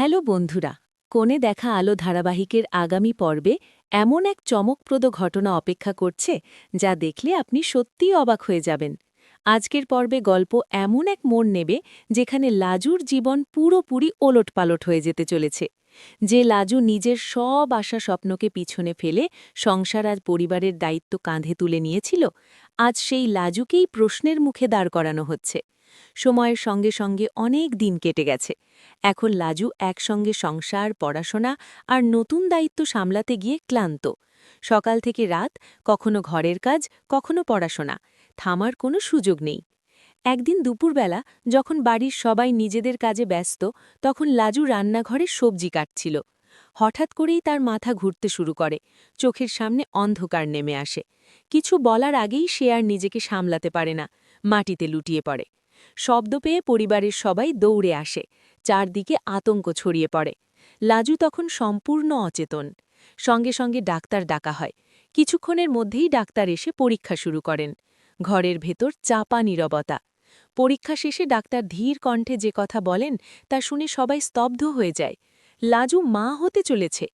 Hello বন্ধুরা, কোণে দেখা আলো ধারাবাহিকের আগামী পর্বে এমন এক চমকপ্রদ ঘটনা অপেক্ষা করছে যা দেখলে আপনি সত্যিই অবাক হয়ে যাবেন। আজকের পর্বে গল্প এমন এক মোড় নেবে যেখানে লাজুর জীবন পুরোপুরি ওলটপালট হয়ে যেতে চলেছে। যে লাজু নিজের সব আশা স্বপ্নকে পিছনে ফেলে সংসার আর পরিবারের দায়িত্ব কাঁধে তুলে নিয়েছিল, আজ সেই লাজুকেই প্রশ্নের মুখে দাঁড় করানো হচ্ছে। সময়ের সঙ্গে সঙ্গে অনেক দিন কেটে গেছে। এখন লাজু একসঙ্গে সংসার, পড়াশোনা আর নতুন দায়িত্ব সামলাতে গিয়ে ক্লান্ত। সকাল থেকে রাত, কখনো ঘরের কাজ, কখনো পড়াশোনা, থামার কোনো সুযোগ নেই। একদিন দুপুরবেলা যখন বাড়ির সবাই নিজেদের কাজে ব্যস্ত, তখন লাজু রান্নাঘরে সবজি কাটছিল। হঠাৎ করেই তার মাথা ঘুরতে শুরু করে, চোখের সামনে অন্ধকার নেমে আসে। কিছু বলার আগেই সে আর নিজেকে সামলাতে পারে না, মাটিতে লুটিয়ে পড়ে। শব্দ পেয়ে পরিবারের সবাই দৌড়ে আসে, চারদিকে আতঙ্ক ছড়িয়ে পড়ে। লাজু তখন সম্পূর্ণ অচেতন। সঙ্গে সঙ্গে ডাক্তার ডাকা হয়। কিছুক্ষণের মধ্যেই ডাক্তার এসে পরীক্ষা শুরু করেন। ঘরের ভেতর চাপা নীরবতা। পরীক্ষা শেষে ডাক্তার ধীর কণ্ঠে যে কথা বলেন তা শুনে সবাই স্তব্ধ হয়ে যায়। লাজু মা হতে চলেছে।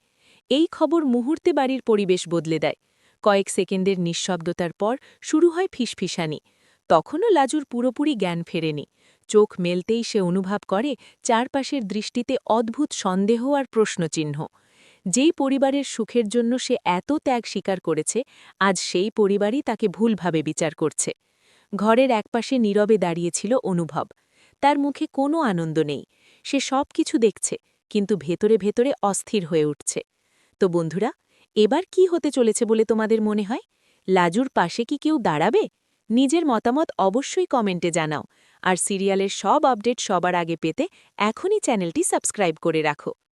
এই খবর মুহূর্তে বাড়ির পরিবেশ বদলে দেয়। কয়েক সেকেন্ডের নিঃশব্দতার পর শুরু হয় ফিসফিসানি। তখনও লাজুর পুরোপুরি জ্ঞান ফেরেনি। চোখ মেলতেই সে অনুভব করে চারপাশের দৃষ্টিতে অদ্ভুত সন্দেহ আর প্রশ্নচিহ্ন। যেই পরিবারের সুখের জন্য সে এত ত্যাগ স্বীকার করেছে, আজ সেই পরিবারই তাকে ভুলভাবে বিচার করছে। ঘরের একপাশে নীরবে দাঁড়িয়েছিল অনুভব। তার মুখে কোনো আনন্দ নেই। সে সব কিছু দেখছে, কিন্তু ভেতরে ভেতরে অস্থির হয়ে উঠছে। তো বন্ধুরা, এবার কি হতে চলেছে বলে তোমাদের মনে হয়? লাজুর পাশে কি কেউ দাঁড়াবে? নিজের মতামত অবশ্যই কমেন্টে জানাও। আর সিরিয়ালের সব আপডেট সবার আগে পেতে এখনই চ্যানেলটি সাবস্ক্রাইব করে রাখো।